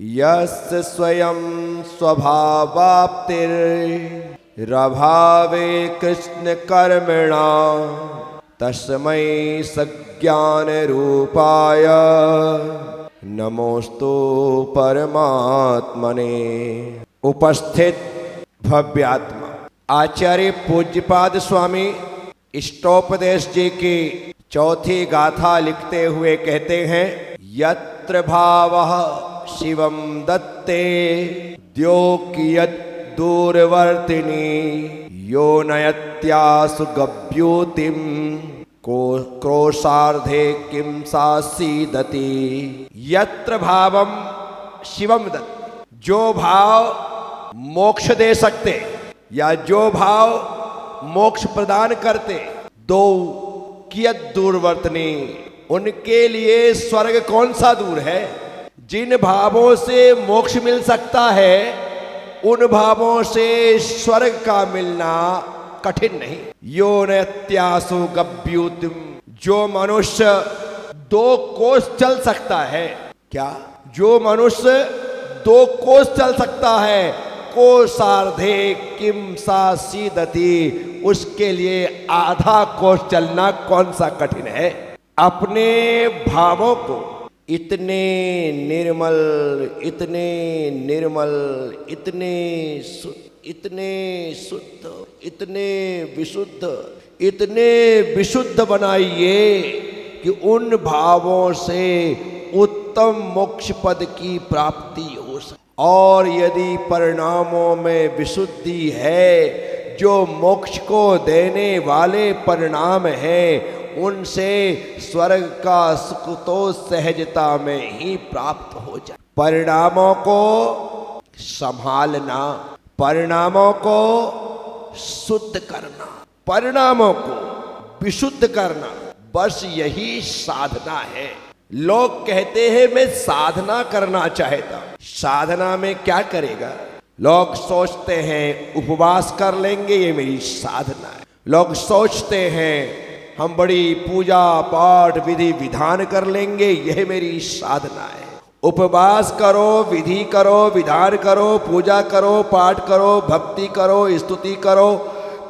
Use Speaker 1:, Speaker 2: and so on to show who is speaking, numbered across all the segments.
Speaker 1: यस्य स्वयं स्वभावाप्तिरभावे कृष्ण कर्मणा तस्मै सज्ञान रूपाय नमोस्तु परमात्मने। उपस्थित भव्यात्मा आचार्य पूज्यपाद स्वामी इष्टोपदेश जी की चौथी गाथा लिखते हुए कहते हैं, यत्र भावः शिवं दत्ते द्योकियत् दूरवर्तिनी यो नयत्यासु गभ्यूतिं क्रोशार्धे किं सा सीदति। यत्र भावम शिवम दत्ते, जो भाव मोक्ष दे सकते या जो भाव मोक्ष प्रदान करते, दो कियत दूरवर्तनी, उनके लिए स्वर्ग कौन सा दूर है। जिन भावों से मोक्ष मिल सकता है उन भावों से स्वर्ग का मिलना कठिन नहीं। यो नत्यासु गभ्यूतिम, जो मनुष्य 2 कोस चल सकता है, क्या जो मनुष्य 2 कोस चल सकता है, कोसार्धे किम सा सीदति, उसके लिए आधा कोस चलना कौन सा कठिन है। अपने भावों को इतने निर्मल, इतने निर्मल, इतने शुद्ध, इतने विशुद्ध बनाइए कि उन भावों से उत्तम मोक्ष पद की प्राप्ति हो सके। और यदि परिणामों में विशुद्धि है, जो मोक्ष को देने वाले परिणाम हैं, उनसे स्वर्ग का सुख तो सहजता में ही प्राप्त हो जाए। परिणामों को संभालना, परिणामों को शुद्ध करना, परिणामों को विशुद्ध करना, बस यही साधना है। लोग कहते हैं मैं साधना करना चाहता, साधना में क्या करेगा। लोग सोचते हैं उपवास कर लेंगे, ये मेरी साधना है। लोग सोचते हैं हम बड़ी पूजा पाठ विधि विधान कर लेंगे, यह मेरी साधना है। उपवास करो, विधि करो, विधान करो, पूजा करो, पाठ करो, भक्ति करो, स्तुति करो,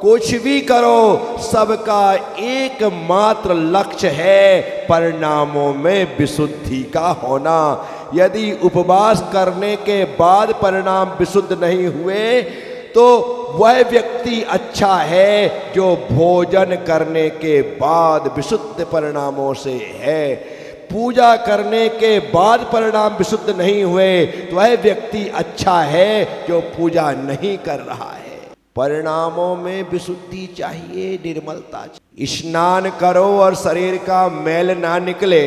Speaker 1: कुछ भी करो, सबका एकमात्र लक्ष्य है परिणामों में विशुद्धि का होना। यदि उपवास करने के बाद परिणाम विशुद्ध नहीं हुए तो वह व्यक्ति अच्छा है जो भोजन करने के बाद विशुद्ध परिणामों से है। पूजा करने के बाद परिणाम विशुद्ध नहीं हुए तो वह व्यक्ति अच्छा है जो पूजा नहीं कर रहा है। परिणामों में विशुद्धि चाहिए, निर्मलता चाहिए। स्नान करो और शरीर का मैल ना निकले,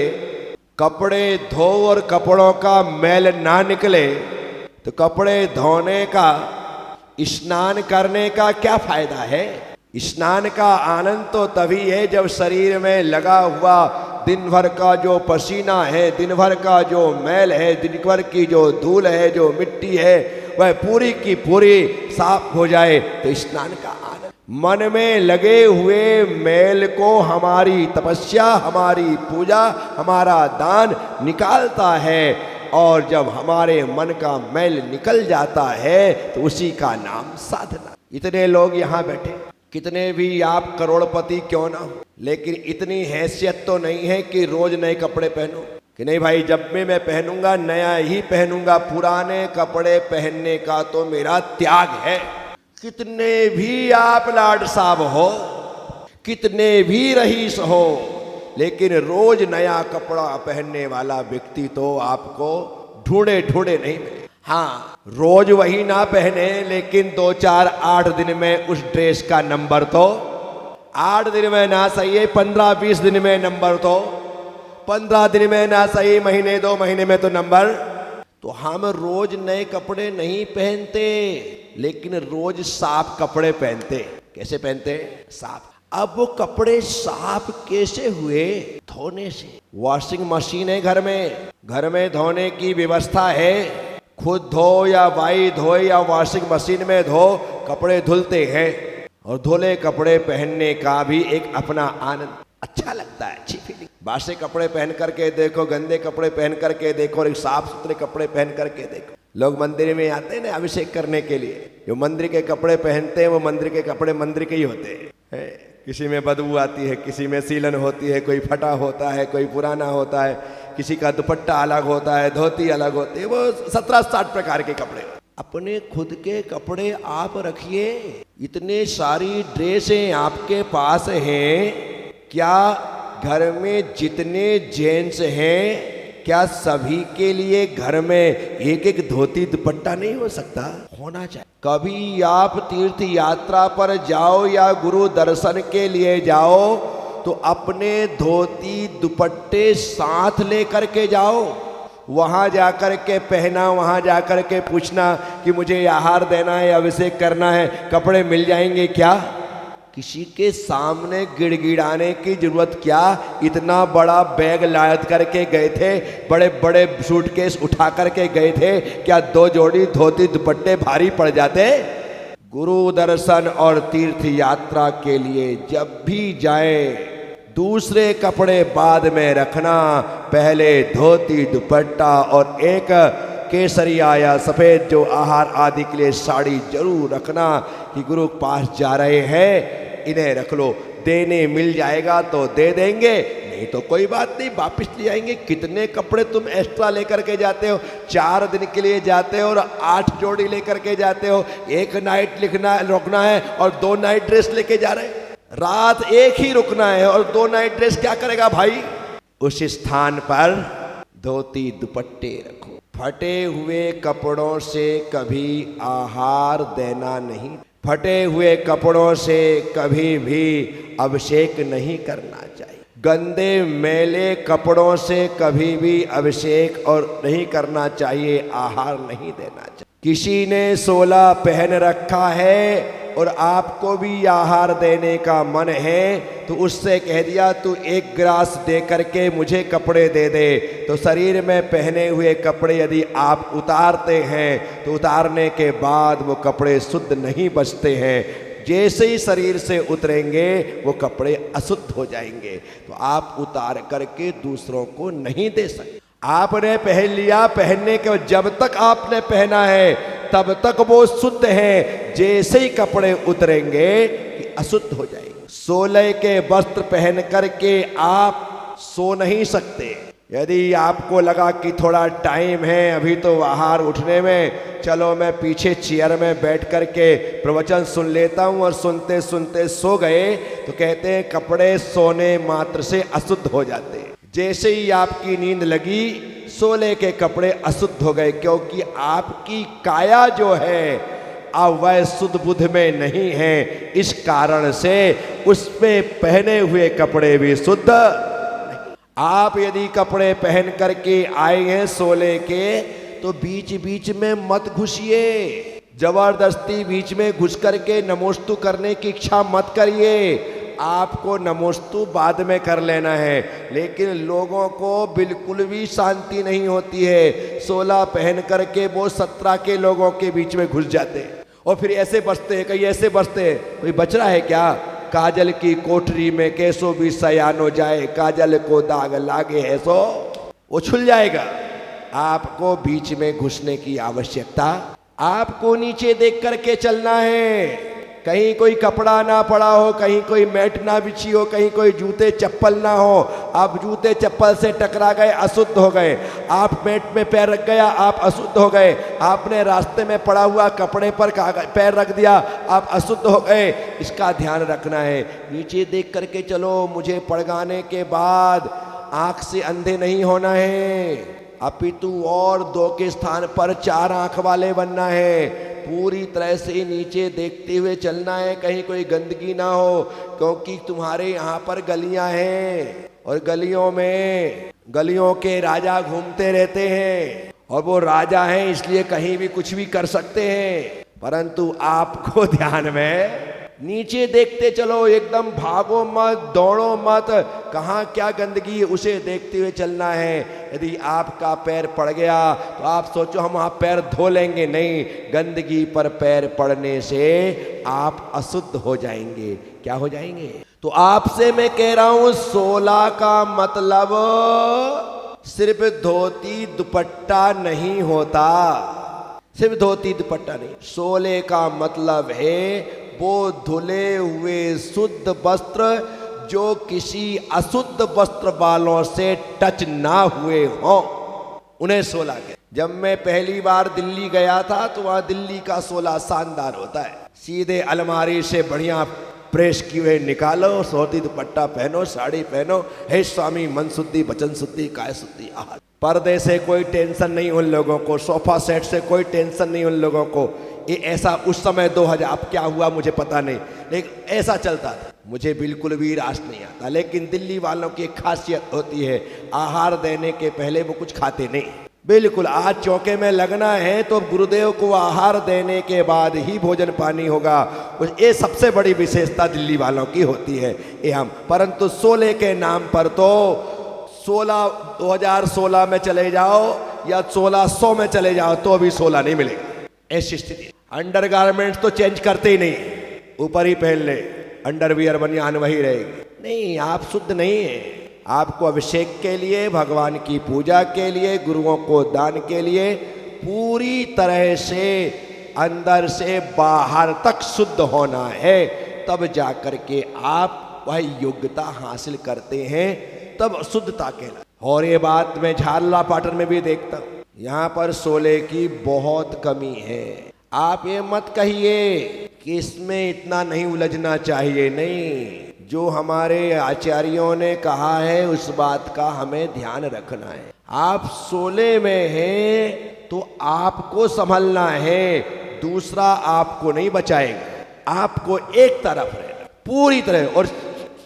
Speaker 1: कपड़े धो और कपड़ों का मैल ना निकले, तो कपड़े धोने का, स्नान करने का क्या फायदा है। स्नान का आनंद तो तभी है जब शरीर में लगा हुआ दिन भर का जो पसीना है, दिन भर का जो मैल है, दिन भर की जो धूल है, जो मिट्टी है, वह पूरी की पूरी साफ हो जाए तो स्नान का आनंद। मन में लगे हुए मैल को हमारी तपस्या, हमारी पूजा, हमारा दान निकालता है। और जब हमारे मन का मैल निकल जाता है तो उसी का नाम साधना। इतने लोग यहाँ बैठे, कितने भी आप करोड़पति क्यों ना हो, लेकिन इतनी हैसियत तो नहीं है कि रोज नए कपड़े पहनो, कि नहीं भाई जब भी मैं पहनूंगा नया ही पहनूंगा, पुराने कपड़े पहनने का तो मेरा त्याग है। कितने भी आप लाड साहब हो, कितने भी रईस हो, लेकिन रोज नया कपड़ा पहनने वाला व्यक्ति तो आपको ढूंढे ढूंढे नहीं मिले। हाँ, रोज वही ना पहने, लेकिन 2, 4, 8 दिन में उस ड्रेस का नंबर तो 8 दिन में ना सही है, 15-20 दिन में नंबर तो 15 दिन में ना सही, महीने 2 महीने में तो नंबर। तो हम रोज नए कपड़े नहीं पहनते, लेकिन रोज साफ कपड़े पहनते। कैसे पहनते? साफ। अब वो कपड़े साफ कैसे हुए? धोने से। वॉशिंग मशीन है घर में धोने की व्यवस्था है। खुद धो या भाई धोए या वॉशिंग मशीन में धो, कपड़े धुलते हैं। और धुले कपड़े पहनने का भी एक अपना आनंद, अच्छा लगता है, अच्छी फीलिंग। बासे कपड़े पहन करके देखो, गंदे कपड़े पहन करके देखो, और एक साफ सुथरे कपड़े पहन करके देखो। लोग मंदिर में आते हैं ना अभिषेक करने के लिए, जो मंदिर के कपड़े पहनते हैं वो मंदिर के कपड़े मंदिर के ही होते हैं। किसी में बदबू आती है, किसी में सीलन होती है, कोई फटा होता है, कोई पुराना होता है, किसी का दुपट्टा अलग होता है, धोती अलग होती है, वो 17-60 प्रकार के कपड़े। अपने खुद के कपड़े आप रखिए। इतने सारी ड्रेसें आपके पास हैं, क्या घर में जितने जेंट्स हैं क्या सभी के लिए घर में एक एक धोती दुपट्टा नहीं हो सकता? होना चाहिए। कभी आप तीर्थ यात्रा पर जाओ या गुरु दर्शन के लिए जाओ तो अपने धोती दुपट्टे साथ लेकर के जाओ। वहां जाकर के पहना, वहां जाकर के पूछना कि मुझे आहार देना है, अभिषेक करना है, कपड़े मिल जाएंगे क्या? किसी के सामने गिड़गिड़ाने की जरूरत क्या? इतना बड़ा बैग लाद करके गए थे, बड़े बड़े सूटकेस उठा करके गए थे, क्या 2 जोड़ी धोती दुपट्टे भारी पड़ जाते? गुरु दर्शन और तीर्थ यात्रा के लिए जब भी जाए दूसरे कपड़े बाद में रखना, पहले धोती दुपट्टा और एक केसरिया या सफेद जो आहार आदि के लिए साड़ी जरूर रखना कि गुरु के पास जा रहे हैं, इन्हें रख लो। देने मिल जाएगा तो दे देंगे, नहीं तो कोई बात नहीं, वापिस ले आएंगे। कितने कपड़े तुम एक्स्ट्रा लेकर के जाते हो? 4 दिन के लिए जाते हो और 8 जोड़ी लेकर के जाते हो। 1 नाइट रुकना है और 2 नाइट ड्रेस लेके जा रहे हैं। रात एक ही रुकना है और 2 नाइट ड्रेस क्या करेगा भाई? उस स्थान पर धोती दुपट्टे रखो। फटे हुए कपड़ों से कभी आहार देना नहीं, फटे हुए कपड़ों से कभी भी अभिषेक नहीं करना चाहिए। गंदे मैले कपड़ों से कभी भी अभिषेक और नहीं करना चाहिए, आहार नहीं देना चाहिए। किसी ने 16 पहन रखा है और आपको भी आहार देने का मन है तो उससे कह दिया तू 1 गिलास दे करके मुझे कपड़े दे दे, तो शरीर में पहने हुए कपड़े यदि आप उतारते हैं तो उतारने के बाद वो कपड़े शुद्ध नहीं बचते हैं। जैसे ही शरीर से उतरेंगे वो कपड़े अशुद्ध हो जाएंगे, तो आप उतार करके दूसरों को नहीं दे सकते। आपने पहन लिया, पहनने के जब तक आपने पहना है तब तक वो शुद्ध है, जैसे ही कपड़े उतरेंगे कि अशुद्ध हो जाएंगे। 16 के वस्त्र पहन करके आप सो नहीं सकते। यदि आपको लगा कि थोड़ा टाइम है अभी तो बाहर उठने में, चलो मैं पीछे चेयर में बैठ करके प्रवचन सुन लेता हूँ, और सुनते सुनते सो गए, तो कहते हैं कपड़े सोने मात्र से अशुद्ध हो जाते हैं। जैसे ही आपकी नींद लगी 16 के कपड़े अशुद्ध हो गए, क्योंकि आपकी काया जो है अब वह शुद्ध बुद्ध में नहीं है। इस कारण से उस पे पहने हुए कपड़े भी शुद्ध नहीं। आप यदि कपड़े पहन करके आए हैं 16 के तो बीच बीच में मत घुसिए, जबरदस्ती बीच में घुस करके नमोस्तु करने की इच्छा मत करिए। आपको नमोस्तु बाद में कर लेना है, लेकिन लोगों को बिल्कुल भी शांति नहीं होती है। 16 पहन करके वो 17 के लोगों के बीच में घुस जाते हैं और फिर ऐसे बचते हैं, कहीं ऐसे बचते हैं। कोई बच रहा है क्या? काजल की कोठरी में कैसो भी सयानो जाए, काजल को दाग लागे है सो वो छुल जाएगा। आपको बीच में घुसने की आवश्यकता, आपको नीचे देख करके चलना है। कहीं कोई कपड़ा ना पड़ा हो, कहीं कोई मैट ना बिछी हो, कहीं कोई जूते चप्पल ना हो। आप जूते चप्पल से टकरा गए, अशुद्ध हो गए। आप मैट में पैर रख गया, आप अशुद्ध हो गए। आपने रास्ते में पड़ा हुआ कपड़े पर पैर रख दिया, आप अशुद्ध हो गए। इसका ध्यान रखना है। नीचे देख करके चलो। मुझे पड़गाने के बाद आंख से अंधे नहीं होना है, अपितु और 2 के स्थान पर 4 आंख वाले बनना है। पूरी तरह से नीचे देखते हुए चलना है, कहीं कोई गंदगी ना हो, क्योंकि तुम्हारे यहाँ पर गलियां हैं और गलियों के राजा घूमते रहते हैं, और वो राजा हैं इसलिए कहीं भी कुछ भी कर सकते हैं। परंतु आपको ध्यान में नीचे देखते चलो, एकदम भागो मत, दौड़ो मत, कहाँ क्या गंदगी है उसे देखते हुए चलना है। यदि आपका पैर पड़ गया तो आप सोचो हम वहाँ पैर धो लेंगे, नहीं, गंदगी पर पैर पड़ने से आप अशुद्ध हो जाएंगे। क्या हो जाएंगे? तो आपसे मैं कह रहा हूं 16 का मतलब सिर्फ धोती दुपट्टा नहीं होता, सिर्फ धोती दुपट्टा नहीं। 16 का मतलब है वो धुले हुए शुद्ध वस्त्र जो किसी अशुद्ध वस्त्र वालों से टच ना हुए हों, उन्हें 16 के। जब मैं पहली बार दिल्ली गया था तो वहां दिल्ली का 16 शानदार होता है। सीधे अलमारी से बढ़िया प्रेस किए हुए निकालो, धोती दुपट्टा पहनो, साड़ी पहनो, हे स्वामी मन शुद्धि वचन शुद्धि काय शुद्धि आहार। पर्दे से कोई टेंशन नहीं उन लोगों को, सोफा सेट से कोई टेंशन नहीं उन लोगों को। ये ऐसा उस समय 2000, अब क्या हुआ मुझे पता नहीं, लेकिन ऐसा चलता था। मुझे बिल्कुल भी रास नहीं आता, लेकिन दिल्ली वालों की एक खासियत होती है, आहार देने के पहले वो कुछ खाते नहीं। बिल्कुल, आज चौके में लगना है तो गुरुदेव को आहार देने के बाद ही भोजन पानी होगा। ये सबसे बड़ी विशेषता दिल्ली वालों की होती है। ये हम, परंतु 16 के नाम पर तो 2016 में चले जाओ या 1600 में चले जाओ तो अभी 16 नहीं मिलेगा, ऐसी स्थिति। अंडर गारमेंट्स तो चेंज करते ही नहीं, ऊपर ही पहन ले, अंडरवियर बनियान वही रहेगी। नहीं, आप शुद्ध नहीं है। आपको अभिषेक के लिए, भगवान की पूजा के लिए, गुरुओं को दान के लिए पूरी तरह से अंदर से बाहर तक शुद्ध होना है, तब जाकर के आप वह योग्यता हासिल करते हैं, तब शुद्धता कहलाती। और ये बात मैं झालरा पाटन में भी देखता हूँ, यहाँ पर 16 की बहुत कमी है। आप ये मत कहिए कि इसमें इतना नहीं उलझना चाहिए, नहीं, जो हमारे आचार्यों ने कहा है उस बात का हमें ध्यान रखना है। आप 16 में हैं तो आपको संभलना है, दूसरा आपको नहीं बचाएगा। आपको एक तरफ रहना पूरी तरह, और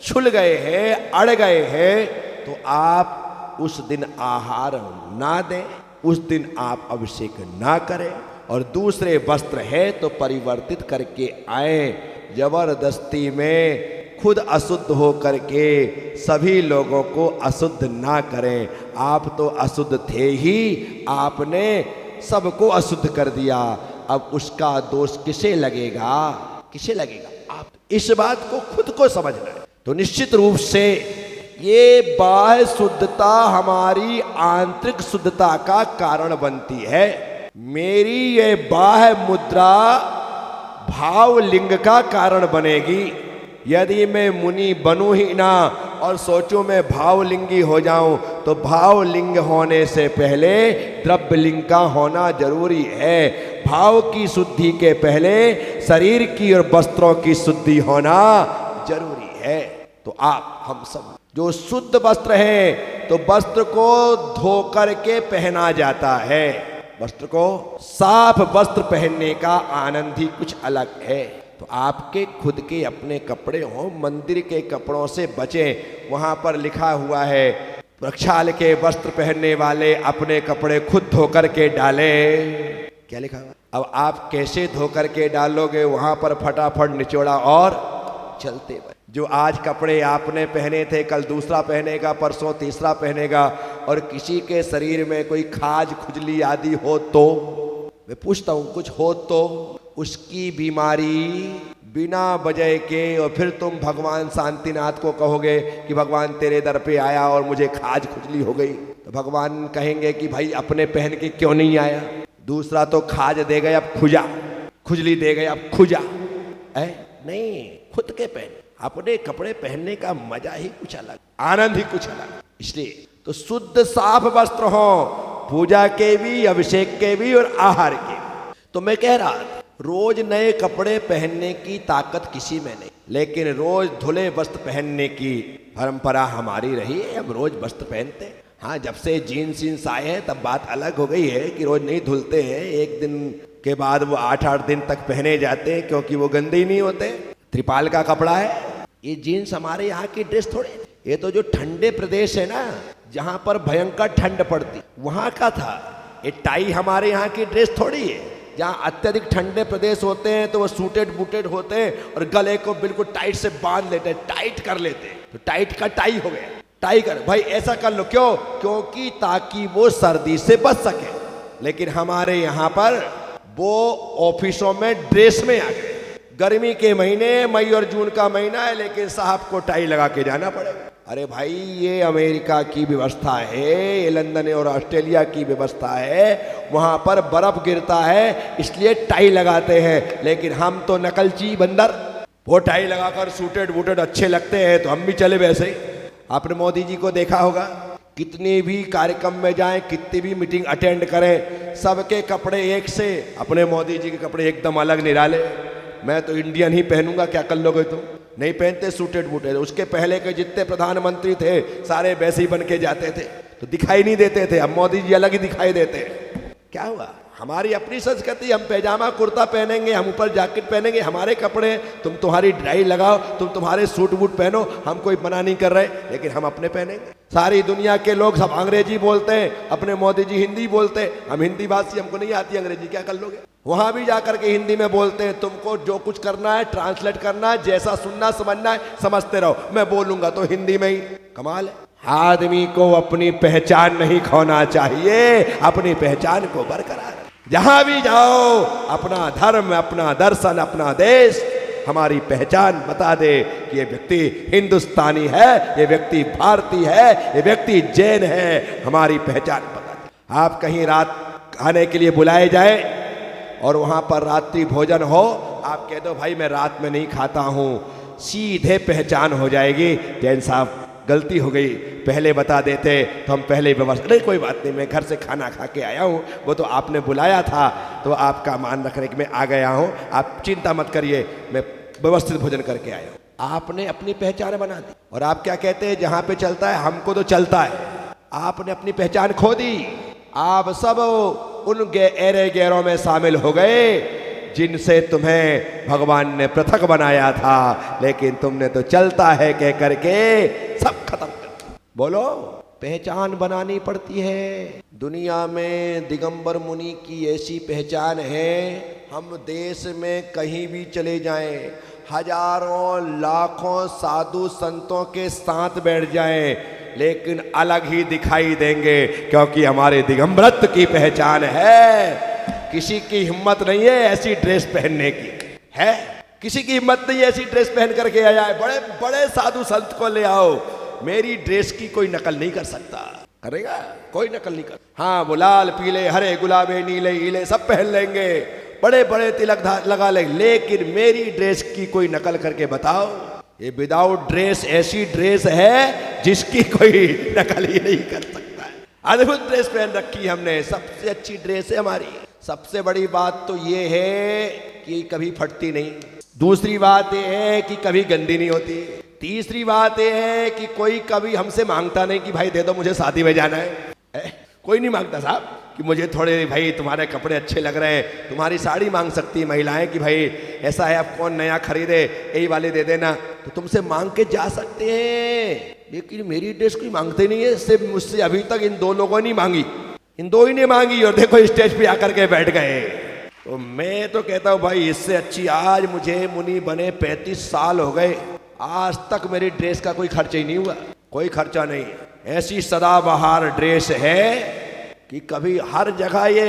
Speaker 1: छुल गए हैं, अड़ गए हैं तो आप उस दिन आहार ना दें, उस दिन आप अभिषेक ना करें, और दूसरे वस्त्र है तो परिवर्तित करके आए। जबरदस्ती में खुद अशुद्ध हो करके सभी लोगों को अशुद्ध ना करें। आप तो अशुद्ध थे ही, आपने सबको अशुद्ध कर दिया, अब उसका दोष किसे लगेगा? किसे लगेगा? आप इस बात को खुद को समझना है। तो निश्चित रूप से ये बाह्य शुद्धता हमारी आंतरिक शुद्धता का कारण बनती है। मेरी ये बाह्य मुद्रा भावलिंग का कारण बनेगी। यदि मैं मुनि बनूं ही ना और सोचूं मैं भावलिंगी हो जाऊं, तो भावलिंग होने से पहले द्रव्यलिंग का होना जरूरी है। भाव की शुद्धि के पहले शरीर की और वस्त्रों की शुद्धि होना जरूरी है। तो आप हम सब जो शुद्ध वस्त्र हैं, तो वस्त्र को धो करके पहना जाता है। वस्त्र को साफ वस्त्र पहनने का आनंद ही कुछ अलग है। तो आपके खुद के अपने कपड़े हों, मंदिर के कपड़ों से बचें। वहां पर लिखा हुआ है, प्रक्षाल के वस्त्र पहनने वाले अपने कपड़े खुद धो करके डालें। क्या लिखा हुआ? अब आप कैसे धो करके डालोगे? वहां पर फटाफट निचोड़ा और चलते बने। जो आज कपड़े आपने पहने थे, कल दूसरा पहनेगा, परसों तीसरा पहनेगा, और किसी के शरीर में कोई खाज खुजली आदि हो तो, मैं पूछता हूं, कुछ हो तो उसकी बीमारी बिना वजह के, और फिर तुम भगवान शांतिनाथ को कहोगे कि भगवान तेरे दर पे आया और मुझे खाज खुजली हो गई, तो भगवान कहेंगे कि भाई अपने पहन के क्यों नहीं आया? दूसरा तो खाज दे गए, अब खुजा, खुजली दे गए, अब खुजा है। नहीं, खुद के पहन, अपने कपड़े पहनने का मजा ही कुछ अलग, आनंद ही कुछ अलग। इसलिए तो शुद्ध साफ वस्त्र हो, पूजा के भी, अभिषेक के भी और आहार के। तो मैं कह रहा था, रोज नए कपड़े पहनने की ताकत किसी में नहीं, लेकिन रोज धुले वस्त्र पहनने की परंपरा हमारी रही है। हम रोज वस्त्र पहनते हैं। हाँ, जब से जीन्स जीन्स आए हैं तब बात अलग हो गई है कि रोज नहीं धुलते हैं। एक दिन के बाद वो 8-8 दिन तक पहने जाते हैं, क्योंकि वो गंदे ही नहीं होते। त्रिपाल का कपड़ा है ये। जीन्स हमारे यहाँ की ड्रेस थोड़े, ये तो जो ठंडे प्रदेश है ना, जहाँ पर भयंकर ठंड पड़ती, वहाँ का था। ये टाई हमारे यहाँ की ड्रेस थोड़ी है। जहाँ अत्यधिक ठंडे प्रदेश होते हैं तो वो सूटेड बूटेड होते हैं और गले को बिल्कुल टाइट से बांध लेते हैं, टाइट कर लेते हैं, तो टाइट का टाई हो गया। टाई कर भाई, ऐसा कर लो। क्यों? क्योंकि ताकि वो सर्दी से बच सके। लेकिन हमारे यहाँ पर वो ऑफिसों में ड्रेस में आ गए। गर्मी के महीने, मई और जून का महीना है, लेकिन साहब को टाई लगा के जाना पड़ेगा। अरे भाई, ये अमेरिका की व्यवस्था है, ये लंदन और ऑस्ट्रेलिया की व्यवस्था है, वहां पर बर्फ गिरता है इसलिए टाई लगाते हैं। लेकिन हम तो नकलची बंदर, वो टाई लगाकर सूटेड बूटेड अच्छे लगते हैं तो हम भी चले वैसे ही। आपने मोदी जी को देखा होगा, कितने भी कार्यक्रम में जाएं, कितनी भी मीटिंग अटेंड करें, सबके कपड़े एक से, अपने मोदी जी के कपड़े एकदम अलग निराले। मैं तो इंडियन ही पहनूंगा, क्या कर लोगे तुम? नहीं पहनते सूटेड बूटेड। उसके पहले के जितने प्रधानमंत्री थे सारे वैसे ही बन के जाते थे तो दिखाई नहीं देते थे। अब मोदी जी अलग ही दिखाई देते हैं। क्या हुआ? हमारी अपनी संस्कृति, हम पैजामा कुर्ता पहनेंगे, हम ऊपर जैकेट पहनेंगे, हमारे कपड़े, तुम तुम्हारी ड्राई लगाओ, तुम तुम्हारे सूट बूट पहनो, हम कोई मना नहीं कर रहे, लेकिन हम अपने पहनेंगे। सारी दुनिया के लोग सब अंग्रेजी बोलते हैं, अपने मोदी जी हिंदी बोलते हैं। हम हिंदी भाषी, हमको नहीं आती अंग्रेजी, क्या कर लोगे? वहां भी जाकर के हिंदी में बोलते हैं, तुमको जो कुछ करना है ट्रांसलेट करना है, जैसा सुनना समझना है समझते रहो, मैं बोलूंगा तो हिंदी में ही। कमाल है। आदमी को अपनी पहचान नहीं खोना चाहिए, अपनी पहचान को बरकरार, जहां भी जाओ अपना धर्म, अपना दर्शन, अपना देश, हमारी पहचान बता दे कि ये व्यक्ति हिंदुस्तानी है, ये व्यक्ति भारतीय है, ये व्यक्ति जैन है। हमारी पहचान बता दे। आप कहीं रात खाने के लिए बुलाए जाए और वहां पर रात्रि भोजन हो, आप कह दो भाई मैं रात में नहीं खाता हूं, सीधे पहचान हो जाएगी। जैन साहब गलती हो गई, पहले बता देते तो हम पहले व्यवस्था, नहीं कोई बात नहीं, मैं घर से खाना खा के आया हूँ, वो तो आपने बुलाया था तो आपका मान रखने के मैं आ गया हूँ, आप चिंता मत करिए, मैं व्यवस्थित भोजन करके आया हूँ। आपने अपनी पहचान बना दी। और आप क्या कहते हैं, जहाँ पे चलता है हमको तो चलता है। आपने अपनी पहचान खो दी। आप सब उन एरे गैरों में शामिल हो गए जिनसे तुम्हें भगवान ने पृथक बनाया था, लेकिन तुमने तो चलता है कह करके सब खत्म कर। बोलो, पहचान बनानी पड़ती है। दुनिया में दिगंबर मुनि की ऐसी पहचान है, हम देश में कहीं भी चले जाएं, हजारों लाखों साधु संतों के साथ बैठ जाएं, लेकिन अलग ही दिखाई देंगे, क्योंकि हमारे दिगंबरत्व की पहचान है। किसी की हिम्मत नहीं है ऐसी ड्रेस पहनने की, है किसी की हिम्मत नहीं है ऐसी ड्रेस पहन करके आया है। बड़े बड़े साधु संत को ले आओ, मेरी ड्रेस की कोई नकल नहीं कर सकता। करेगा? कोई नकल नहीं कर। हाँ, वो लाल पीले हरे गुलाबे नीले हीले सब पहन लेंगे, बड़े बड़े तिलक लगा लेंगे, लेकिन मेरी ड्रेस की कोई नकल करके बताओ। ये विदाउट ड्रेस ऐसी ड्रेस है जिसकी कोई नकल ही नहीं कर सकता है। अद्भुत ड्रेस पहन रखी हमने, सबसे अच्छी ड्रेस है हमारी। सबसे बड़ी बात तो ये है कि कभी फटती नहीं। दूसरी बात ये है कि कभी गंदी नहीं होती। तीसरी बात ये है कि कोई कभी हमसे मांगता नहीं कि भाई दे दो मुझे शादी में जाना है। कोई नहीं मांगता साहब कि मुझे थोड़े भाई तुम्हारे कपड़े अच्छे लग रहे हैं। तुम्हारी साड़ी मांग सकती है महिलाएं कि भाई ऐसा है आप कौन नया खरीदे, यही वाले दे देना, तो तुमसे मांग के जा सकते हैं। लेकिन मेरी ड्रेस कोई मांगते नहीं है, सिर्फ मुझसे अभी तक इन दो लोगों ने मांगी, इन दो ही ने मांगी, और देखो स्टेज पे आकर के बैठ गए। तो मैं तो कहता हूँ भाई इससे अच्छी, आज मुझे मुनि बने 35 साल हो गए, आज तक मेरी ड्रेस का कोई खर्चा ही नहीं हुआ, कोई खर्चा नहीं। ऐसी सदाबहार ड्रेस है कि कभी हर जगह ये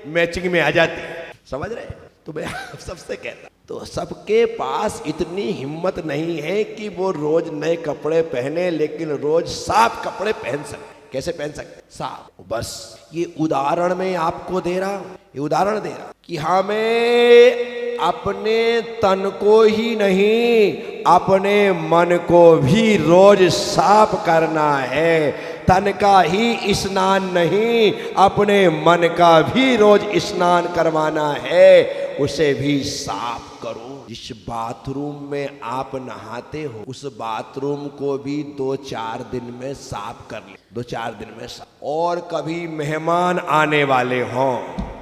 Speaker 1: मैचिंग में आ जाती है, समझ रहे? तो मैं आप सबसे कहता, तो सबके पास इतनी हिम्मत नहीं है कि वो रोज नए कपड़े पहने, लेकिन रोज साफ कपड़े पहन सकते। कैसे पहन सकते? साफ। बस ये उदाहरण में आपको दे रहा हूं, ये उदाहरण दे रहा कि हमें अपने तन को ही नहीं, अपने मन को भी रोज साफ करना है। तन का ही स्नान नहीं, अपने मन का भी रोज स्नान करवाना है, उसे भी साफ करो। जिस बाथरूम में आप नहाते हो उस बाथरूम को भी 2-4 दिन में साफ कर ले, 2-4 दिन में साफ। और कभी मेहमान आने वाले हों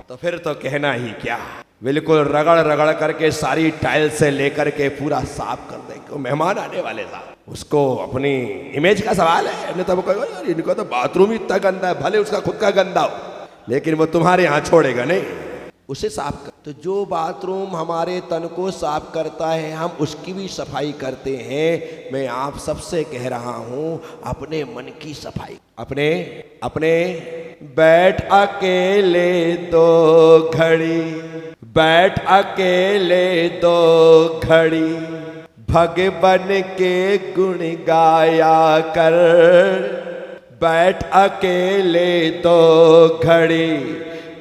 Speaker 1: तो फिर तो कहना ही क्या, बिल्कुल रगड़ रगड़ करके सारी टाइल से लेकर के पूरा साफ कर देंगे। मेहमान आने वाले साहब, उसको अपनी इमेज का सवाल है। नहीं तो वो कहेगा यार इनको तो बाथरूम ही इतना गंदा है, भले उसका खुद का गंदा हो, लेकिन वो तुम्हारे यहाँ छोड़ेगा नहीं। उसे साफ कर। तो जो बाथरूम हमारे तन को साफ करता है हम उसकी भी सफाई करते हैं। मैं आप सबसे कह रहा हूं अपने मन की सफाई, अपने अपने बैठ अकेले दो घड़ी, बैठ अकेले दो घड़ी, भगवान के गुण गाया कर, बैठ अकेले दो घड़ी,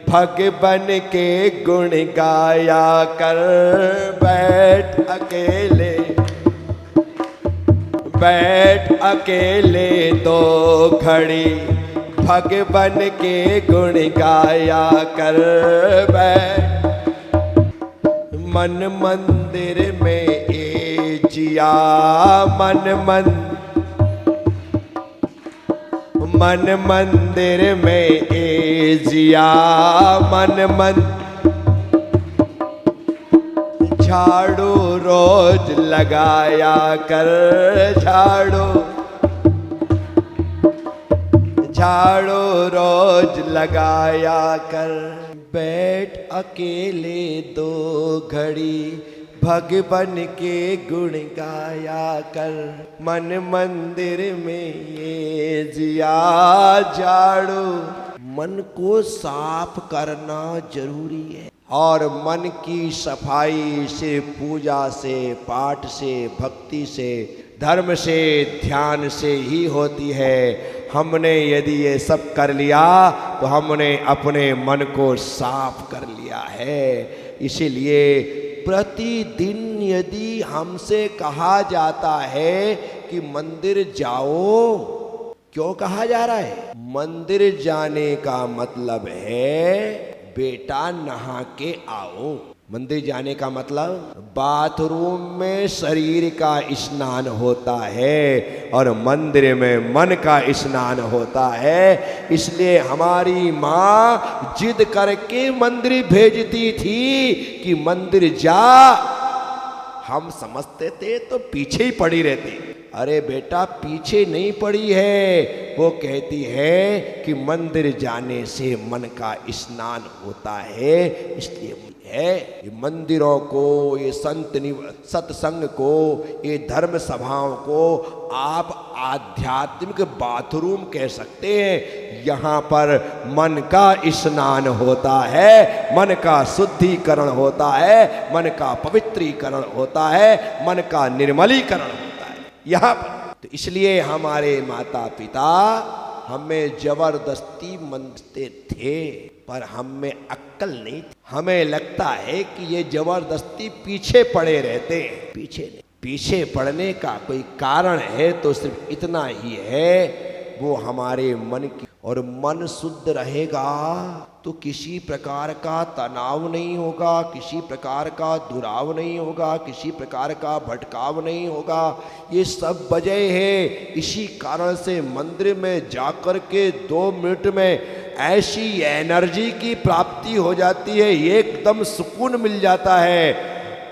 Speaker 1: भगवान के गुण गाया कर, बैठ अकेले, बैठ अकेले दो घड़ी, भगवान के गुण गाया कर, बैठ मन मंदिर में ए जिया, मन मंदिर में ए जिया, मन झाड़ू रोज लगाया कर, झाड़ू रोज लगाया कर, बैठ अकेले दो घड़ी, भगवान के गुण गाया कर, मन मंदिर में ये जिया, झाड़ू। मन को साफ करना जरूरी है और मन की सफाई से, पूजा से, पाठ से, भक्ति से, धर्म से, ध्यान से ही होती है। हमने यदि ये सब कर लिया तो हमने अपने मन को साफ कर लिया है। इसीलिए प्रतिदिन यदि हमसे कहा जाता है कि मंदिर जाओ, क्यों कहा जा रहा है? मंदिर जाने का मतलब है बेटा नहा के आओ। मंदिर जाने का मतलब बाथरूम में शरीर का स्नान होता है और मंदिर में मन का स्नान होता है। इसलिए हमारी माँ जिद करके मंदिर भेजती थी कि मंदिर जा। हम समझते थे तो पीछे ही पड़ी रहती। अरे बेटा पीछे नहीं पड़ी है, वो कहती है कि मंदिर जाने से मन का स्नान होता है। इसलिए है ये मंदिरों को, ये सत्संग को, ये धर्म सभाओं को आप आध्यात्मिक बाथरूम कह सकते हैं। यहाँ पर मन का स्नान होता है, मन का शुद्धिकरण होता है, मन का पवित्रीकरण होता है, मन का निर्मलीकरण होता है यहाँ पर। तो इसलिए हमारे माता पिता हमें जबरदस्ती मानते थे, पर हमें अक्ल नहीं थी। हमें लगता है कि ये जबरदस्ती पीछे पड़े रहते हैं। पीछे नहीं, पीछे पड़ने का कोई कारण है तो सिर्फ इतना ही है, वो हमारे मन की। और मन शुद्ध रहेगा तो किसी प्रकार का तनाव नहीं होगा, किसी प्रकार का दुराव नहीं होगा, किसी प्रकार का भटकाव नहीं होगा। ये सब वजह है। इसी कारण से मंदिर में जाकर के 2 मिनट में ऐसी एनर्जी की प्राप्ति हो जाती है, एकदम सुकून मिल जाता है,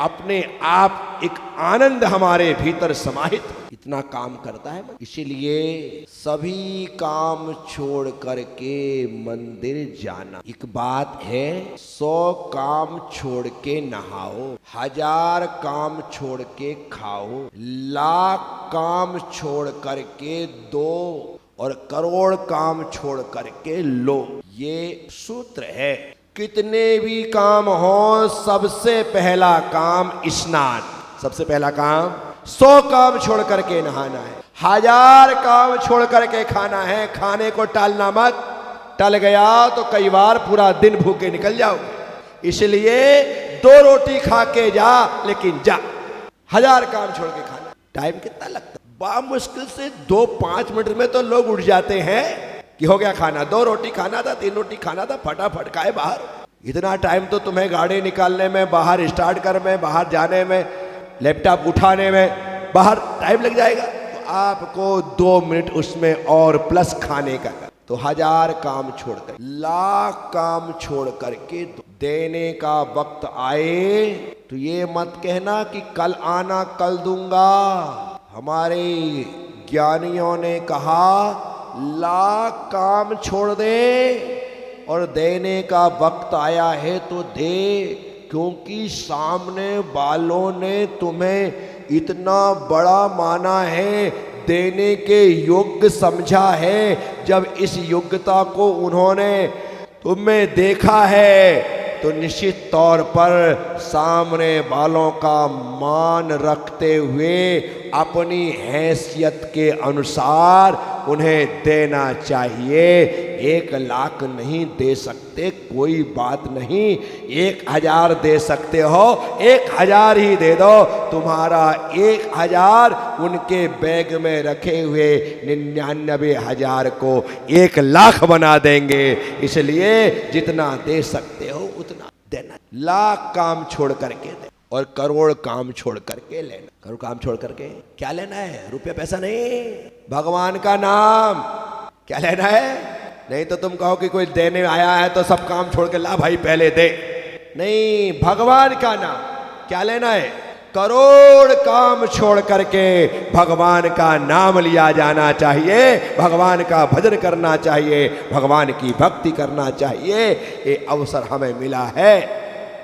Speaker 1: अपने आप एक आनंद हमारे भीतर समाहित इतना काम करता है। इसीलिए सभी काम छोड़ करके मंदिर जाना। एक बात है, 100 काम छोड़ के नहाओ, 1000 काम छोड़ के खाओ, लाख काम छोड़ करके दो और करोड़ काम छोड़ करके लो। ये सूत्र है। कितने भी काम हो, सबसे पहला काम स्नान। सबसे पहला काम 100 काम छोड़ करके नहाना है, 1000 काम छोड़ करके खाना है। खाने को टालना मत, टल गया तो कई बार पूरा दिन भूखे निकल जाओगे। इसलिए 2 रोटी खा के जा, लेकिन जा। 1000 काम छोड़ के खाना। टाइम कितना लगता है? बड़ा मुश्किल से 2-5 मिनट में तो लोग उठ जाते हैं कि हो गया खाना। 2 रोटी खाना था, 3 रोटी खाना था, फटाफट खाए बाहर। इतना टाइम तो तुम्हें गाड़ी निकालने में, बाहर स्टार्ट कर में, बाहर जाने में, लैपटॉप उठाने में, बाहर टाइम लग जाएगा। तो आपको 2 मिनट उसमें और प्लस खाने का। तो 1000 काम छोड़कर, लाख काम छोड़ करके देने का वक्त आए तो ये मत कहना कि कल आना कल दूंगा। हमारे ज्ञानियों ने कहा लाख काम छोड़ दे और देने का वक्त आया है तो दे, क्योंकि सामने वालों ने तुम्हें इतना बड़ा माना है, देने के योग्य समझा है। जब इस योग्यता को उन्होंने तुम में देखा है तो निश्चित तौर पर सामने वालों का मान रखते हुए अपनी हैसियत के अनुसार उन्हें देना चाहिए। 1 लाख नहीं दे सकते कोई बात नहीं, 1000 दे सकते हो, 1000 ही दे दो। तुम्हारा 1000 उनके बैग में रखे हुए 99,000 को 1 लाख बना देंगे। इसलिए जितना दे सकते हो उतना देना। लाख काम छोड़ करके दे और करोड़ काम छोड़ करके लेना। करोड़ काम छोड़ करके क्या लेना है? रुपया पैसा नहीं, भगवान का नाम। क्या लेना है? नहीं तो तुम कहो कि कोई देने आया है तो सब काम छोड़ के ला भाई पहले दे। नहीं, भगवान का नाम। क्या लेना है? करोड़ काम छोड़ करके भगवान का नाम लिया जाना चाहिए, भगवान का भजन करना चाहिए, भगवान की भक्ति करना चाहिए। ये अवसर हमें मिला है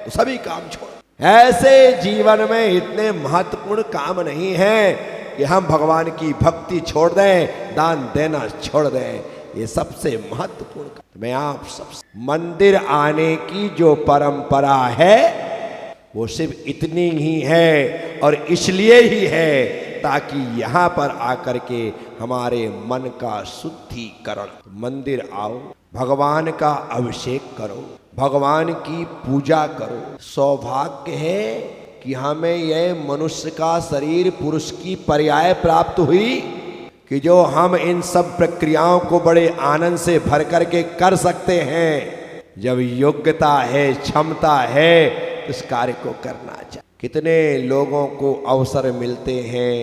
Speaker 1: तो सभी काम छोड़। ऐसे जीवन में इतने महत्वपूर्ण काम नहीं है कि हम भगवान की भक्ति छोड़ दें, दान देना छोड़ दें। ये सबसे महत्वपूर्ण काम। मैं आप सबसे मंदिर आने की जो परंपरा है वो सिर्फ इतनी ही है और इसलिए ही है ताकि यहाँ पर आकर के हमारे मन का शुद्धिकरण। मंदिर आओ, भगवान का अभिषेक करो, भगवान की पूजा करो। सौभाग्य है कि हमें यह मनुष्य का शरीर पुरुष की पर्याय प्राप्त हुई कि जो हम इन सब प्रक्रियाओं को बड़े आनंद से भर करके कर सकते हैं। जब योग्यता है, क्षमता है, तो इस कार्य को करना चाहिए। कितने लोगों को अवसर मिलते हैं,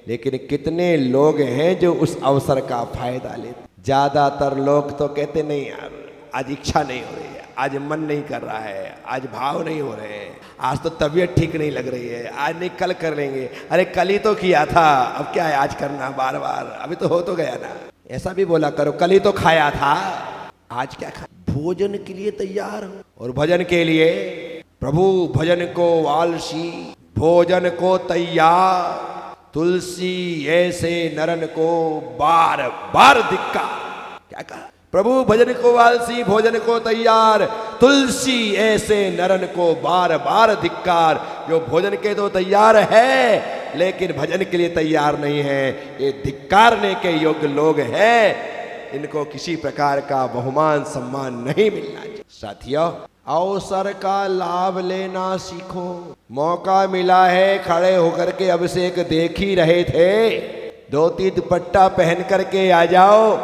Speaker 1: लेकिन कितने लोग हैं जो उस अवसर का फायदा लेते। ज्यादातर लोग तो कहते नहीं यार, आज इच्छा नहीं हो रही है, आज मन नहीं कर रहा है, आज भाव नहीं हो रहे हैं, आज तो तबीयत ठीक नहीं लग रही है, आज नहीं कल कर लेंगे। अरे कल ही तो किया था, अब क्या है आज करना बार बार, अभी तो हो तो गया ना। ऐसा भी बोला करो, कल ही तो खाया था, आज क्या खा। भोजन के लिए तैयार हो और भजन के लिए प्रभु भजन को आलसी, भोजन को तैयार। तुलसी ऐसे नरन को बार बार धिक्कार। क्या कहा? प्रभु भजन को आलसी, भोजन को तैयार, तुलसी ऐसे नरन को बार बार धिक्कार। जो भोजन के तो तैयार है लेकिन भजन के लिए तैयार नहीं है, ये धिक्कारने के योग्य लोग हैं। इनको किसी प्रकार का बहुमान सम्मान नहीं मिलना चाहिए। साथियों, अवसर का लाभ लेना सीखो। मौका मिला है, खड़े होकर के अभिषेक देख ही रहे थे, धोती दुपट्टा पहन करके आ जाओ,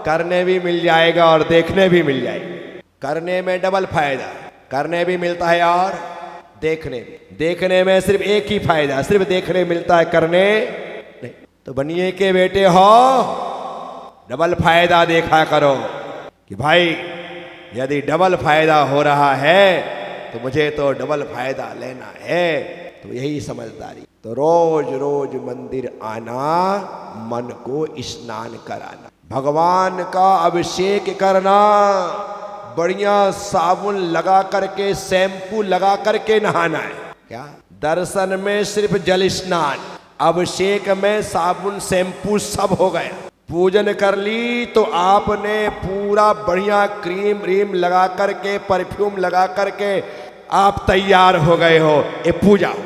Speaker 1: करने भी मिल जाएगा और देखने भी मिल जाएगा। करने में डबल फायदा, करने भी मिलता है और देखने में सिर्फ एक ही फायदा, सिर्फ देखने मिलता है, करने नहीं। तो बनिए के बेटे हो, डबल फायदा देखा करो कि भाई यदि डबल फायदा हो रहा है तो मुझे तो डबल फायदा लेना है। तो यही समझदारी। तो रोज रोज मंदिर आना, मन को स्नान कराना, भगवान का अभिषेक करना, बढ़िया साबुन लगा करके, शैम्पू लगा करके नहाना है। क्या? दर्शन में सिर्फ जल स्नान, अभिषेक में साबुन शैम्पू सब हो गया। पूजन कर ली तो आपने पूरा बढ़िया क्रीम व्रीम लगा करके, परफ्यूम लगा करके आप तैयार हो गए हो। ये पूजा हो।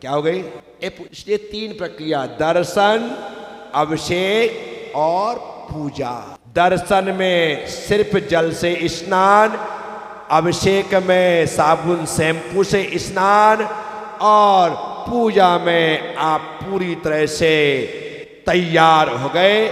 Speaker 1: क्या हो गई? इसलिए 3 प्रक्रिया, दर्शन, अभिषेक और पूजा। दर्शन में सिर्फ जल से स्नान, अभिषेक में साबुन शैम्पू से स्नान, और पूजा में आप पूरी तरह से तैयार हो गए।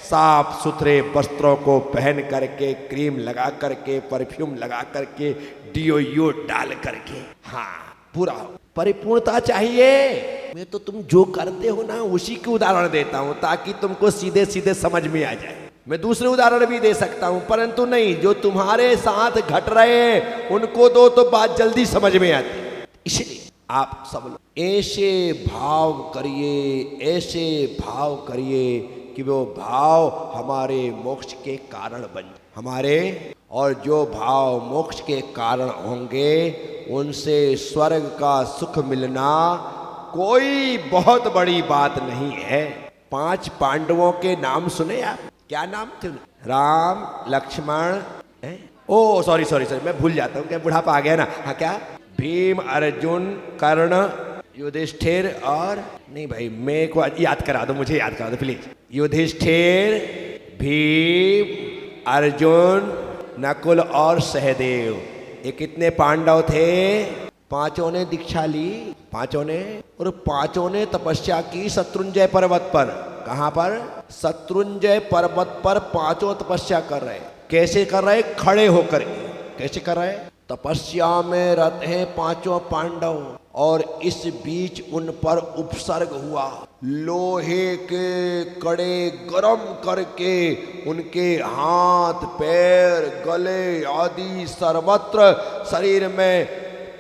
Speaker 1: साफ सुथरे वस्त्रों को पहन करके, क्रीम लगा करके, परफ्यूम लगा करके, डिओ डाल करके, हाँ पूरा परिपूर्णता चाहिए। मैं तो तुम जो करते हो ना उसी की उदाहरण देता हूं ताकि तुमको सीधे सीधे समझ में आ जाए। मैं दूसरे उदाहरण भी दे सकता हूं, परंतु नहीं, जो तुम्हारे साथ घट रहे हैं उनको दो तो बात जल्दी समझ में आती है। इसलिए आप सब लोग ऐसे भाव करिए, ऐसे भाव करिए कि वो भाव हमारे मोक्ष के कारण बन हमारे, और जो भाव मोक्ष के कारण होंगे उनसे स्वर्ग का सुख मिलना कोई बहुत बड़ी बात नहीं है। 5 पांडवों के नाम सुने आप? क्या नाम थे? राम, लक्ष्मण, ओ सॉरी मैं भूल जाता हूँ, क्या बुढ़ापा आ गया ना। हाँ, क्या? भीम, अर्जुन, कर्ण, युधिष्ठिर और नहीं भाई, मैं को याद करा दो, मुझे याद करा दो प्लीज। युधिष्ठिर, भीम, अर्जुन, नकुल और सहदेव, ये कितने पांडव थे? 5 ने दीक्षा ली, 5 ने, और 5 ने तपस्या की शत्रुंजय पर्वत पर। कहां पर? शत्रुंजय पर्वत पर 5 तपस्या कर रहे। कैसे कर रहे? खड़े होकर। कैसे कर रहे? तपस्या में रत हैं 5 पांडव, और इस बीच उन पर उपसर्ग हुआ। लोहे के कड़े गरम करके उनके हाथ, पैर, गले आदि सर्वत्र शरीर में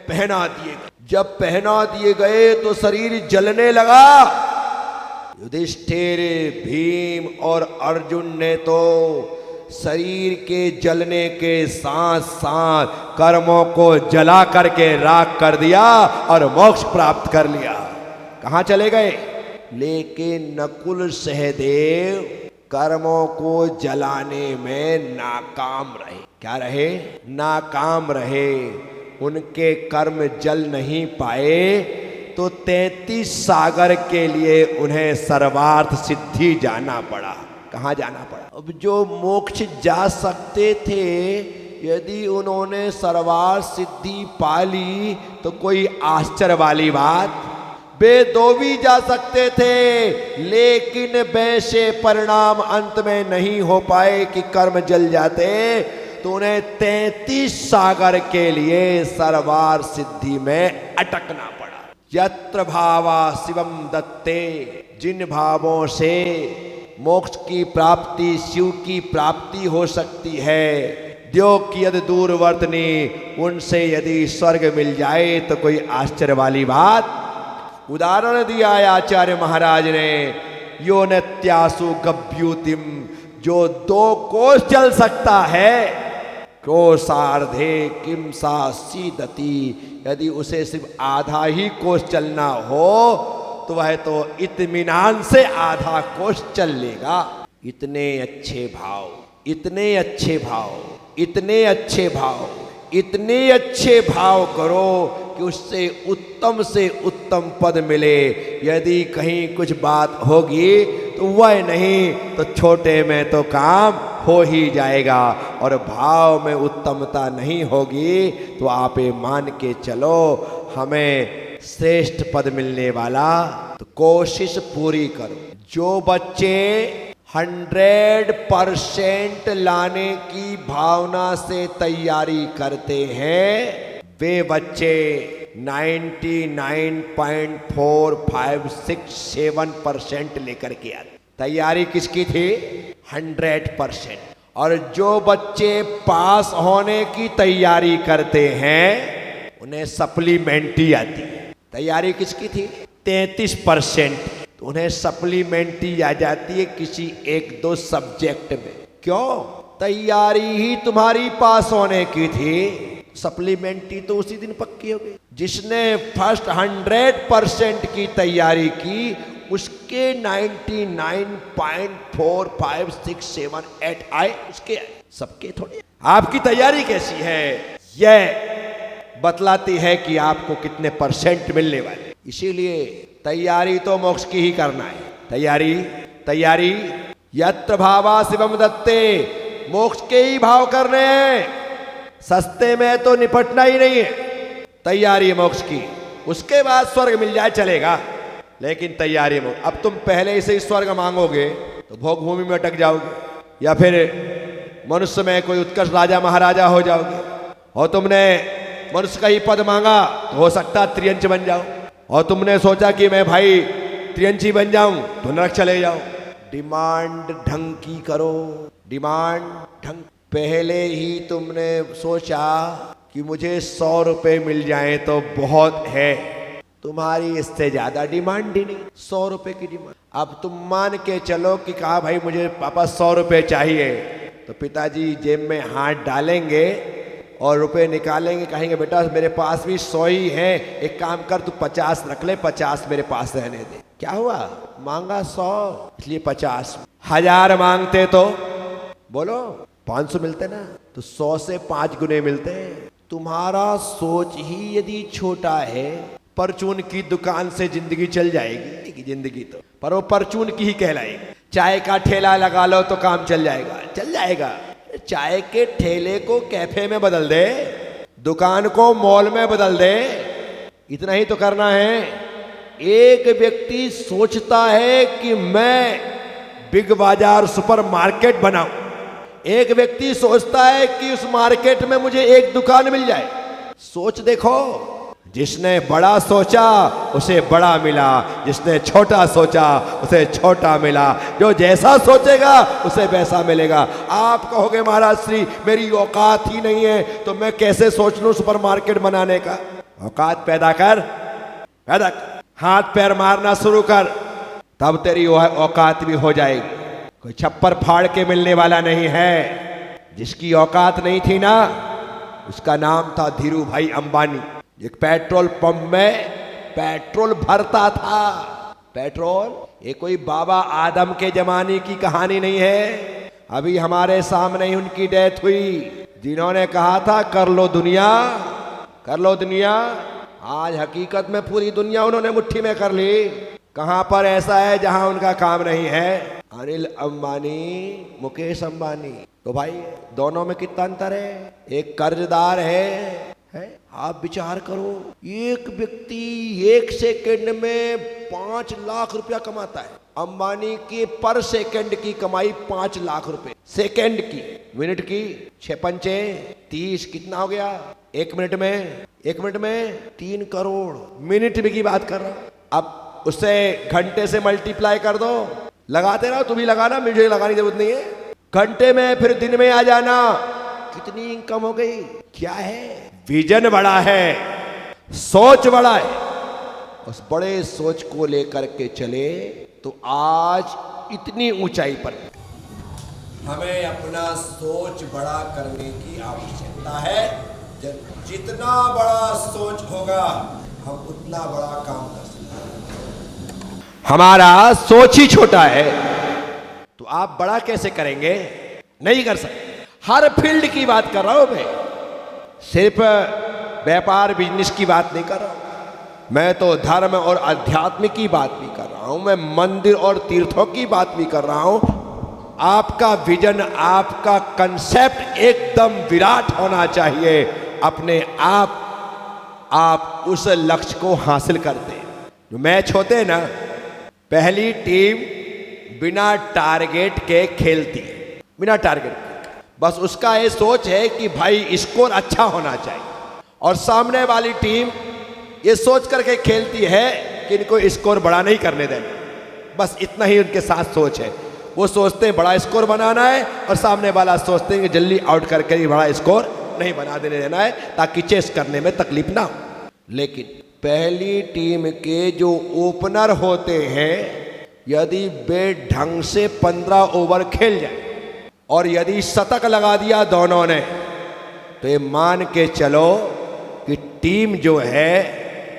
Speaker 1: पहना दिए गए। जब पहना दिए गए तो शरीर जलने लगा। युधिष्ठिर, भीम और अर्जुन ने तो शरीर के जलने के साथ साथ कर्मों को जला करके राख कर दिया और मोक्ष प्राप्त कर लिया। कहां चले गए? लेकिन नकुल, सहदेव कर्मों को जलाने में नाकाम रहे। क्या रहे? नाकाम रहे। उनके कर्म जल नहीं पाए तो 33 सागर के लिए उन्हें सर्वार्थ सिद्धि जाना पड़ा। कहाँ जाना पड़ा? अब जो मोक्ष जा सकते थे, यदि उन्होंने सर्वार्थ सिद्धि पा ली तो कोई आश्चर्य वाली बात। वे 2 भी जा सकते थे, लेकिन वैसे परिणाम अंत में नहीं हो पाए कि कर्म जल जाते, तो उन्हें 33 सागर के लिए सर्वार्थ सिद्धि में अटकना पड़ा। यत्र भावा शिवम दत्ते, जिन भावों से मोक्ष की प्राप्ति, शिव की प्राप्ति हो सकती है, द्यो की यद दूरवर्तनी, उनसे यदि स्वर्ग मिल जाए तो कोई आश्चर्य वाली बात। उदाहरण दिया है आचार्य महाराज ने, यो नत्यासु गभ्युतिम, जो 2 कोस चल सकता है, कोसार्धे किम सा सीदति, यदि उसे सिर्फ आधा ही कोस चलना हो तो वह तो इत्मीनान से आधा कोस चल लेगा। इतने अच्छे भाव, इतने अच्छे भाव, इतने अच्छे भाव, इतने अच्छे भाव करो कि उससे उत्तम पद मिले। यदि कहीं कुछ बात होगी तो वह नहीं तो छोटे में तो काम हो ही जाएगा, और भाव में उत्तमता नहीं होगी तो आप ये मान के चलो हमें श्रेष्ठ पद मिलने वाला। तो कोशिश पूरी करो। जो बच्चे 100% लाने की भावना से तैयारी करते हैं, वे बच्चे 99.4567% लेकर के आते। तैयारी किसकी थी? 100%। और जो बच्चे पास होने की तैयारी करते हैं उन्हें सप्लीमेंट्री आती है। तैयारी किसकी थी? 33%, तो उन्हें सप्लीमेंट्री आ जाती है किसी 1-2 सब्जेक्ट में। क्यों? तैयारी ही तुम्हारी पास होने की थी, सप्लीमेंट्री तो उसी दिन पक्की हो गई। जिसने फर्स्ट 100% की तैयारी की उसके 99.45678 आए, उसके सबके थोड़े। आपकी तैयारी कैसी है यह बतलाती है कि आपको कितने % मिलने वाले। इसीलिए तैयारी तो मोक्ष की ही करना है। तैयारी यत्र भावा शिवम दत्ते, मोक्ष के ही भाव करने हैं। सस्ते में तो निपटना ही नहीं है। तैयारी मोक्ष की, उसके बाद स्वर्ग मिल जाए चलेगा, लेकिन तैयारी मोक्ष। अब तुम पहले से ही स्वर्ग मांगोगे तो भोग भूमि में अटक जाओगे, या फिर मनुष्य में कोई उत्कर्ष राजा महाराजा हो जाओगे। और तुमने मनुष्य का ही पद मांगा तो हो सकता त्रियंच बन जाओ, और तुमने सोचा कि मैं भाई त्रियंची बन जाऊं तो नरक चले जाओ। डिमांड ढंग की करो, डिमांड ढंग। पहले ही तुमने सोचा कि मुझे 100 रुपए मिल जाए तो बहुत है, तुम्हारी इससे ज्यादा डिमांड ही नहीं, 100 रुपए की डिमांड। अब तुम मान के चलो कि कहा भाई मुझे पापा 100 रुपए चाहिए, तो पिताजी जेब में हाथ डालेंगे और रुपए निकालेंगे, कहेंगे बेटा मेरे पास भी 100 ही है, एक काम कर तू 50 रख ले, 50 मेरे पास रहने दे। क्या हुआ, मांगा 100 इसलिए 50। 1000 मांगते तो बोलो 500 मिलते ना, तो 100 से 5 गुने मिलते हैं। तुम्हारा सोच ही यदि छोटा है, परचून की दुकान से जिंदगी चल जाएगी जिंदगी तो, पर वो परचून की ही कहलाएगी। चाय का ठेला लगा लो तो काम चल जाएगा, चल जाएगा। चाय के ठेले को कैफे में बदल दे, दुकान को मॉल में बदल दे, इतना ही तो करना है। एक व्यक्ति सोचता है कि मैं बिग बाजार सुपर मार्केट बनाऊं, एक व्यक्ति सोचता है कि उस मार्केट में मुझे एक दुकान मिल जाए। सोच देखो, जिसने बड़ा सोचा उसे बड़ा मिला, जिसने छोटा सोचा उसे छोटा मिला। जो जैसा सोचेगा उसे वैसा मिलेगा। आप कहोगे महाराज श्री मेरी औकात ही नहीं है, तो मैं कैसे सोच लूं सुपरमार्केट बनाने का। औकात पैदा कर, पैदा कर, हाथ पैर मारना शुरू कर, तब तेरी औकात भी हो जाएगी। कोई छप्पर फाड़ के मिलने वाला नहीं है। जिसकी औकात नहीं थी ना, उसका नाम था धीरू भाई अंबानी। एक पेट्रोल पंप में पेट्रोल भरता था। पेट्रोल, ये कोई बाबा आदम के जमाने की कहानी नहीं है। अभी हमारे सामने ही उनकी डेथ हुई, जिन्होंने कहा था कर लो दुनिया, कर लो दुनिया। आज हकीकत में पूरी दुनिया उन्होंने मुट्ठी में कर ली। कहां पर ऐसा है जहां उनका काम नहीं है? अनिल अंबानी, मुकेश अंबानी। तो भाई दोनों में कितना अंतर है? एक कर्जदार है? आप विचार करो, एक व्यक्ति 1 सेकंड में 5 लाख रुपया कमाता है। अंबानी की पर सेकंड की कमाई 5 लाख रुपए सेकंड की। मिनट की 6 पंचे 30, कितना हो गया? 1 मिनट में 3 करोड़। मिनट की बात कर रहा हूं। अब उससे घंटे से मल्टीप्लाई कर दो, लगाते रहो, तुम ही लगाना, मुझे लगाने की जरूरत नहीं है। घंटे में फिर दिन में आ जाना, कितनी इनकम हो गई? क्या है? विजन बड़ा है, सोच बड़ा है। उस बड़े सोच को लेकर के चले तो आज इतनी ऊंचाई पर। हमें अपना सोच बड़ा करने की आवश्यकता है। जितना बड़ा सोच होगा हम उतना बड़ा काम कर सकते हैं। हमारा सोच ही छोटा है तो आप बड़ा कैसे करेंगे? नहीं कर सकते। हर फील्ड की बात कर रहा हूं मैं, सिर्फ व्यापार बिजनेस की बात नहीं कर रहा हूं। मैं तो धर्म और अध्यात्म की बात भी कर रहा हूं, मैं मंदिर और तीर्थों की बात भी कर रहा हूं। आपका विजन, आपका कंसेप्ट एकदम विराट होना चाहिए। अपने आप उस लक्ष्य को हासिल करते हैं। जो मैच होते हैं ना, पहली टीम बिना टारगेट के खेलती है, बिना टारगेट। बस उसका ये सोच है कि भाई स्कोर अच्छा होना चाहिए, और सामने वाली टीम ये सोच करके खेलती है कि इनको स्कोर बड़ा नहीं करने देना। बस इतना ही उनके साथ सोच है। वो सोचते हैं बड़ा स्कोर बनाना है, और सामने वाला सोचते हैं कि जल्दी आउट करके ही बड़ा स्कोर नहीं बना देने देना है, ताकि चेस करने में तकलीफ ना हो। लेकिन पहली टीम के जो ओपनर होते हैं, यदि बेढंग से 15 ओवर खेल जाए और यदि शतक लगा दिया दोनों ने, तो ये मान के चलो कि टीम जो है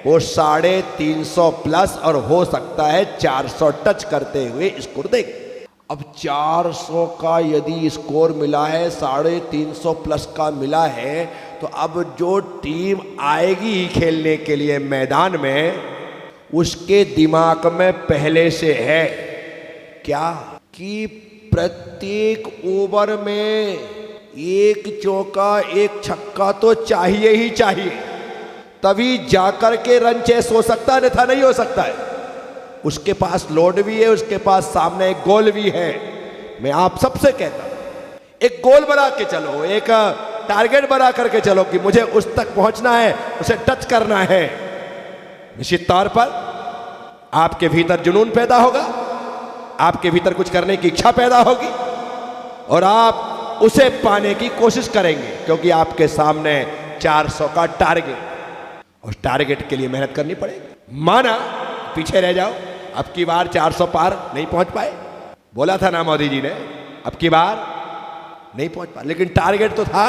Speaker 1: वो 350 प्लस और हो सकता है 400 टच करते हुए स्कोर देख। अब 400 का यदि स्कोर मिला है, 350 प्लस का मिला है, तो अब जो टीम आएगी खेलने के लिए मैदान में, उसके दिमाग में पहले से है क्या कि प्रत्येक ओवर में 1 चौका 1 छक्का तो चाहिए ही चाहिए, तभी जाकर के रन चेस हो सकता है, अन्यथा नहीं हो सकता है। उसके पास लोड भी है, उसके पास सामने एक गोल भी है। मैं आप सबसे कहता हूं, एक गोल बना के चलो, एक टारगेट बना करके चलो कि मुझे उस तक पहुंचना है, उसे टच करना है। निश्चित तौर पर आपके भीतर जुनून पैदा होगा, आपके भीतर कुछ करने की इच्छा पैदा होगी, और आप उसे पाने की कोशिश करेंगे, क्योंकि आपके सामने 400 का टारगेट, और टारगेट के लिए मेहनत करनी पड़ेगी। माना पीछे रह जाओ, अब की बार 400 पार नहीं पहुंच पाए, बोला था ना मोदी जी ने, अब की बार नहीं पहुंच पाए, लेकिन टारगेट तो था।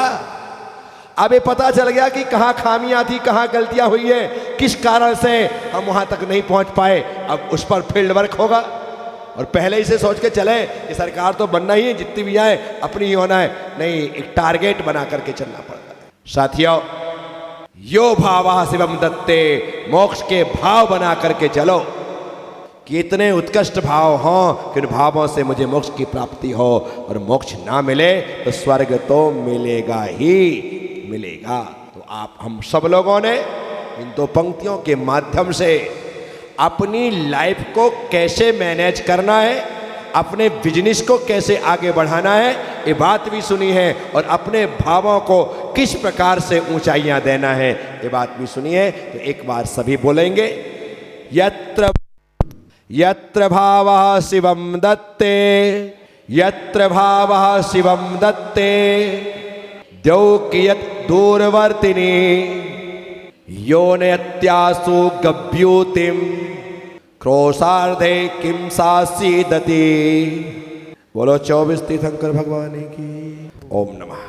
Speaker 1: अब ये पता चल गया कि कहां खामियां थी, कहां गलतियां हुई है, किस कारण से हम वहां तक नहीं पहुंच पाए। अब उस पर फील्ड वर्क होगा, और पहले ही से सोच के चले कि सरकार तो बनना ही है, जितनी भी आए अपनी ही होना है, नहीं, एक टारगेट बना करके चलना पड़ता है। साथियों, यो भावा शिवम दत्ते, मोक्ष के भाव बना करके चलो कि इतने उत्कृष्ट भाव हों कि उन भावों से मुझे मोक्ष की प्राप्ति हो, और मोक्ष ना मिले तो स्वर्ग तो मिलेगा ही मिलेगा। तो आप हम सब लोगों ने इन दो पंक्तियों के माध्यम से अपनी लाइफ को कैसे मैनेज करना है, अपने बिजनेस को कैसे आगे बढ़ाना है, ये बात भी सुनी है, और अपने भावों को किस प्रकार से ऊंचाइयां देना है, ये बात भी सुनी है। तो एक बार सभी बोलेंगे, यत्र यत्र भावः शिवम दत्ते, यत्र भावः शिवम दत्ते, द्यौकियत् दूरवर्तिनी, यो नयत्यासु गभ्यूतिम, क्रोशार्धे किम सासीदति। बोलो 24 तीर्थंकर भगवान की। ओम नमः।